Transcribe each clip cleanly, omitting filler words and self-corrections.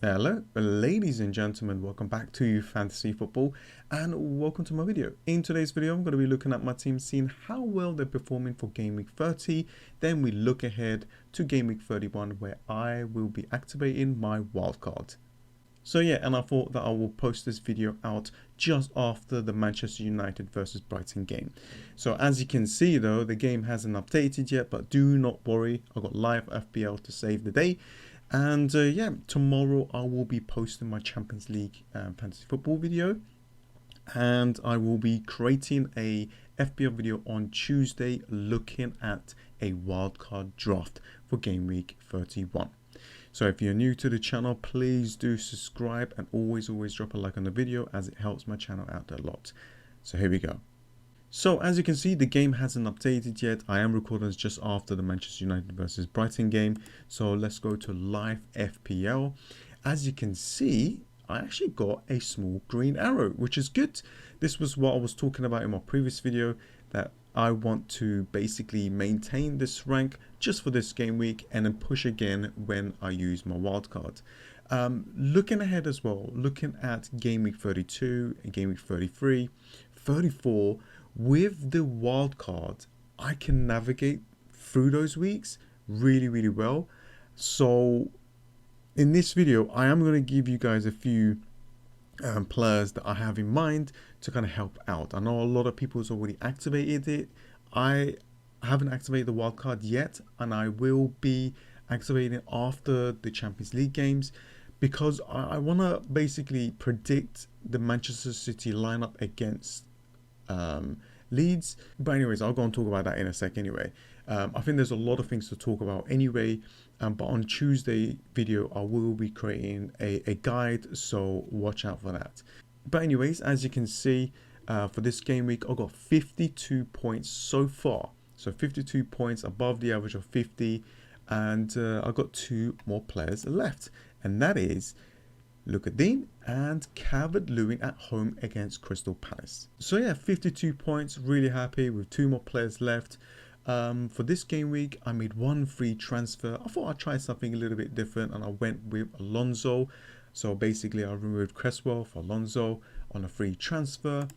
Hello, ladies and gentlemen, welcome back to Fantasy Football and welcome to my video. In today's video, I'm going to be looking at my team, seeing how well they're performing for Game Week 30. Then we look ahead to Game Week 31 where I will be activating my wildcard. So yeah, and I thought that I will post this video out just after the Manchester United versus Brighton game. So as you can see though, the game hasn't updated yet, but do not worry, I've got live FPL to save the day. And yeah, tomorrow I will be posting my Champions League fantasy football video, and I will be creating a FPL video on Tuesday looking at a wildcard draft for Game Week 31. So if you're new to the channel, please do subscribe and always drop a like on the video as it helps my channel out a lot. So here we go. So as you can see, the game hasn't updated yet. I am recording this just after the Manchester United versus Brighton game. So let's go to live FPL. As you can see, I actually got a small green arrow, which is good. This was what I was talking about in my previous video, that I want to basically maintain this rank just for this game week and then push again when I use my wildcard. Looking ahead as well, looking at Game Week 32, Game Week 33, 34, with the wildcard, I can navigate through those weeks really well. So in this video, I am going to give you guys a few players that I have in mind to kind of help out. I know a lot of people has already activated it. I haven't activated the wildcard yet, and I will be activating it after the Champions League games, because I want to basically predict the Manchester City lineup against Leeds. But anyways, I'll go and talk about that in a sec anyway. I think there's a lot of things to talk about anyway, but on Tuesday video I will be creating a guide, so watch out for that. But anyways, as you can see, for this game week I got 52 points so far, so 52 points above the average of 50, and I got two more players left, and that is Dean and Calvert-Lewin at home against Crystal Palace. So yeah, 52 points, really happy with two more players left. For this game week, I made one free transfer. I thought I'd try something a little bit different, and I went with Alonso. So basically, I removed Cresswell for Alonso on a free transfer.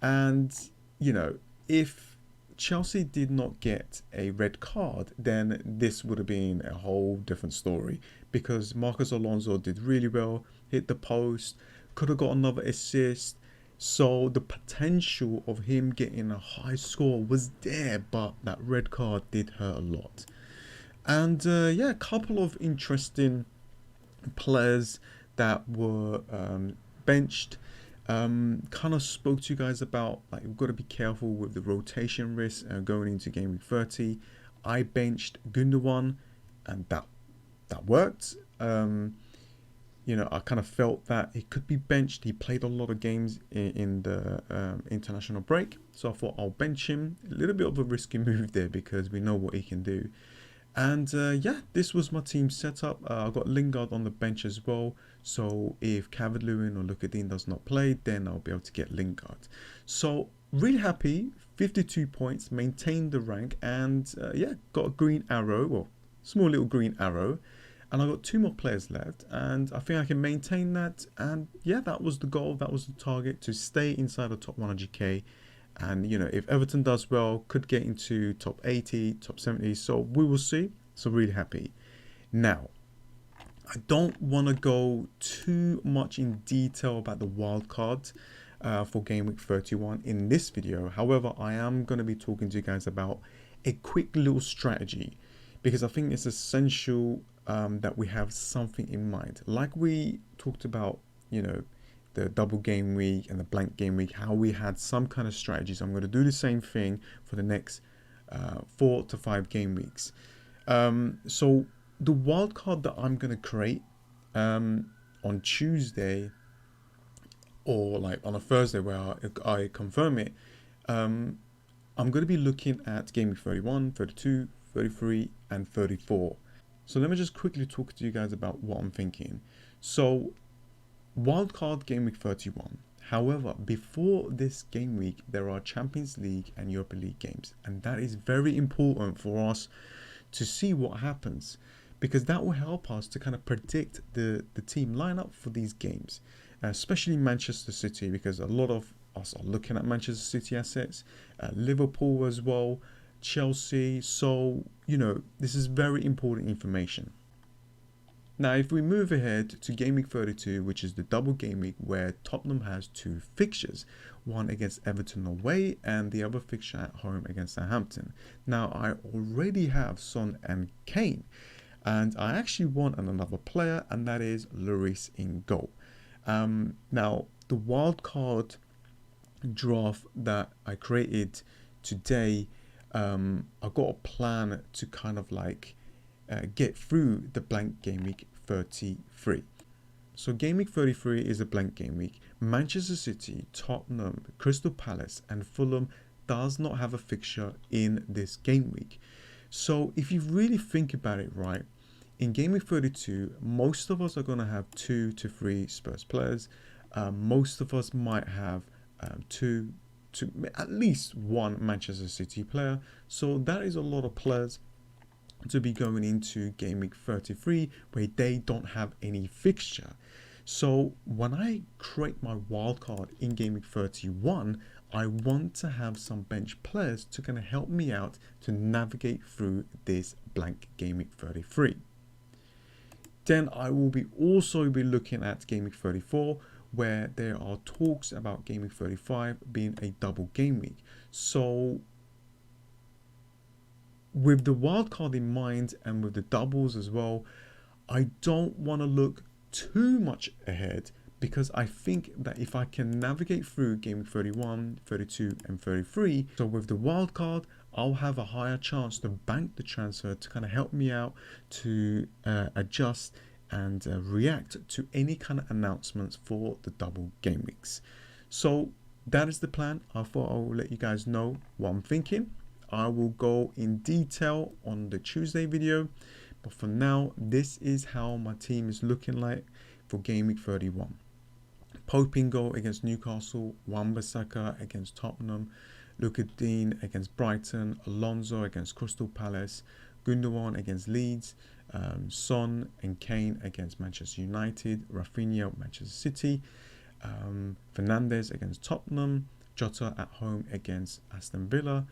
And, you know, if Chelsea did not get a red card, then this would have been a whole different story, because Marcos Alonso did really well, hit the post, could have got another assist. So the potential of him getting a high score was there, but that red card did hurt a lot. And yeah, a couple of interesting players that were benched. Kind of spoke to you guys about, like, we've got to be careful with the rotation risk going into Game Week 30. I benched Gundogan, and that worked. You know, I kind of felt that he could be benched. He played a lot of games in the international break, so I thought I'll bench him. A little bit of a risky move there because we know what he can do. And yeah, this was my team setup. I got Lingard on the bench as well, so if Calvert-Lewin or Dean does not play, then I'll be able to get Lingard. So really happy, 52 points, maintained the rank, and yeah, got a green arrow, well, small little green arrow. And I got two more players left, and I think I can maintain that. And yeah, that was the goal, that was the target, to stay inside the top 100k. And you know, if Everton does well, could get into top 80, top 70, so we will see. So really happy. Now, I don't want to go too much in detail about the wildcard for Game Week 31 in this video. However, I am going to be talking to you guys about a quick little strategy, because I think it's essential that we have something in mind. Like we talked about, you know, the double game week and the blank game week, how we had some kind of strategies. I'm going to do the same thing for the next 4 to 5 game weeks. So the wildcard that I'm going to create on Tuesday, or like on a Thursday where I confirm it, I'm going to be looking at Game Week 31, 32, 33 and 34. So let me just quickly talk to you guys about what I'm thinking. So wildcard Game Week 31. However, before this game week, there are Champions League and Europa League games, and that is very important for us to see what happens, because that will help us to kind of predict the team lineup for these games, especially Manchester City, because a lot of us are looking at Manchester City assets, Liverpool as well, Chelsea. So, you know, this is very important information. Now, if we move ahead to Gameweek 32, which is the double game week where Tottenham has two fixtures, one against Everton away and the other fixture at home against Southampton. Now, I already have Son and Kane, and I actually want another player, and that is Lloris in goal. Now, the wildcard draft that I created today, I got a plan to kind of like get through the blank game week 33. So game week 33 is a blank game week. Manchester City, Tottenham, Crystal Palace and Fulham does not have a fixture in this game week. So if you really think about it, right, in game week 32, most of us are going to have 2 to 3 Spurs players. Most of us might have two to at least one Manchester City player. So that is a lot of players to be going into game week 33 where they don't have any fixture. So when I create my wildcard in game week 31, I want to have some bench players to kind of help me out to navigate through this blank game week 33. Then I will also be looking at game week 34, where there are talks about game week 35 being a double game week. So with the wildcard in mind and with the doubles as well, I don't want to look too much ahead, because I think that if I can navigate through game week 31, 32 and 33, so with the wildcard, I'll have a higher chance to bank the transfer to kind of help me out to adjust and react to any kind of announcements for the double game weeks. So that is the plan. I thought I will let you guys know what I'm thinking. I will go in detail on the Tuesday video, but for now, this is how my team is looking like for game week 31. Pope in goal against Newcastle, Wan-Bissaka against Tottenham, Luka Dean against Brighton, Alonso against Crystal Palace, Gundogan against Leeds, Son and Kane against Manchester United, Rafinha Manchester City, Fernandes against Tottenham, Jota at home against Aston Villa,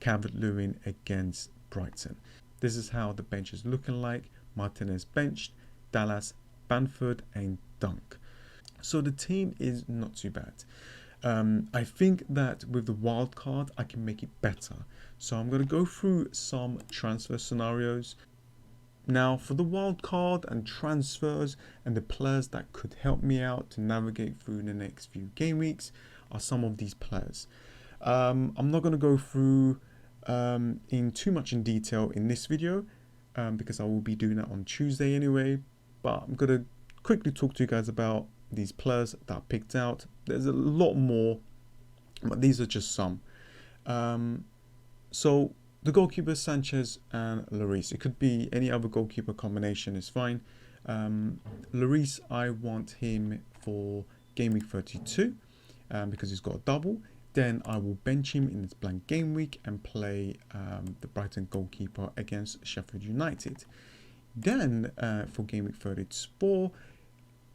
Calvert-Lewin against Brighton. This is how the bench is looking like. Martinez benched, Dallas, Bamford and Dunk. So the team is not too bad. I think that with the wild card, I can make it better. So I'm going to go through some transfer scenarios. Now for the wild card and transfers and the players that could help me out to navigate through the next few game weeks are some of these players. I'm not going to go through in too much in detail in this video because I will be doing that on Tuesday anyway. But I'm going to quickly talk to you guys about these players that I picked out. There's a lot more, but these are just some. So the goalkeeper, Sanchez and Lloris. It could be any other goalkeeper combination is fine. Lloris, I want him for game week 32 because he's got a double. Then I will bench him in this blank game week and play the Brighton goalkeeper against Sheffield United. Then for game week 34,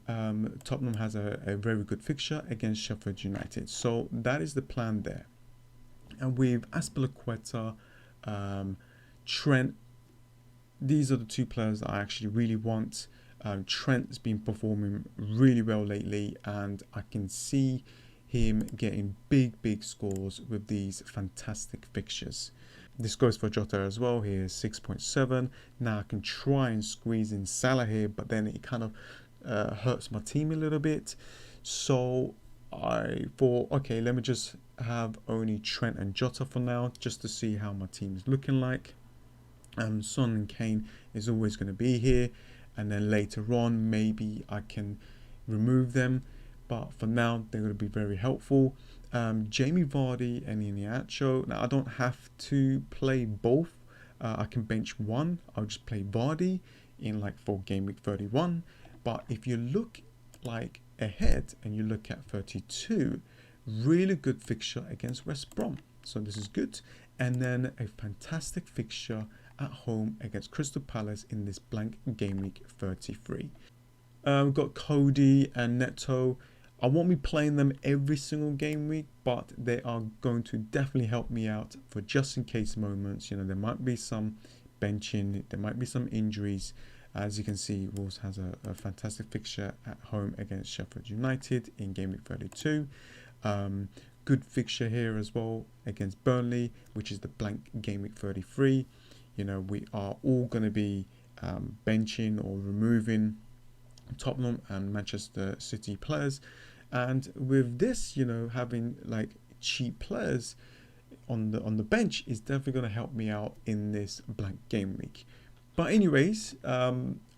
Tottenham has a very good fixture against Sheffield United. So that is the plan there. And with Azpilicueta, Trent, these are the two players that I actually really want. Trent has been performing really well lately, and I can see him getting big scores with these fantastic fixtures. This goes for Jota as well. He is 6.7. Now I can try and squeeze in Salah here, but then it kind of hurts my team a little bit. So I thought, okay, let me just have only Trent and Jota for now, just to see how my team is looking like. Son and Kane is always going to be here, and then later on maybe I can remove them, but for now they're going to be very helpful. Jamie Vardy and Iheanacho. Now I don't have to play both. I can bench one. I'll just play Vardy in like for game week 31. But if you look like ahead and you look at 32, really good fixture against West Brom. So this is good. And then a fantastic fixture at home against Crystal Palace in this blank game week 33. We've got Cody and Neto. I won't be playing them every single game week, but they are going to definitely help me out for just in case moments. You know, there might be some benching, there might be some injuries. As you can see, Wolves has a fantastic fixture at home against Sheffield United in game week 32. Good fixture here as well against Burnley, which is the blank game week 33. You know, we are all going to be benching or removing Tottenham and Manchester City players, and with this, you know, having like cheap players on the bench is definitely going to help me out in this blank game week. But anyways, I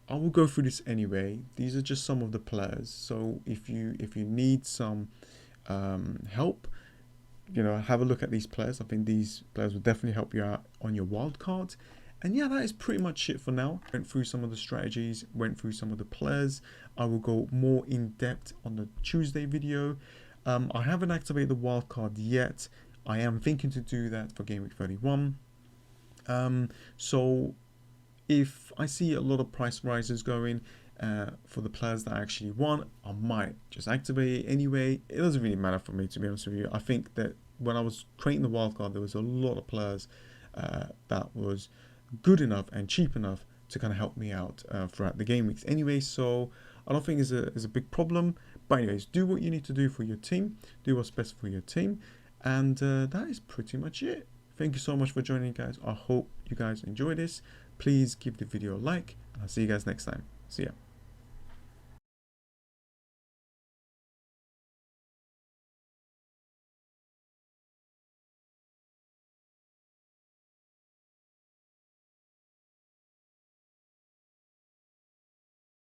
will go through this anyway. These are just some of the players, so if you need some help, you know, have a look at these players. I think these players will definitely help you out on your wild card. And yeah, that is pretty much it for now. Went through some of the strategies, went through some of the players. I will go more in depth on the Tuesday video. I haven't activated the wildcard yet. I am thinking to do that for game week 31. So if I see a lot of price rises going for the players that I actually want, I might just activate it anyway. It doesn't really matter for me, to be honest with you. I think that when I was creating the wildcard, there was a lot of players that was good enough and cheap enough to kind of help me out throughout the game weeks anyway, so I don't think it's a big problem. But anyways, do what you need to do for your team, do what's best for your team, and that is pretty much it. Thank you so much for joining, guys. I hope you guys enjoy this. Please give the video a like, and I'll see you guys next time. See ya.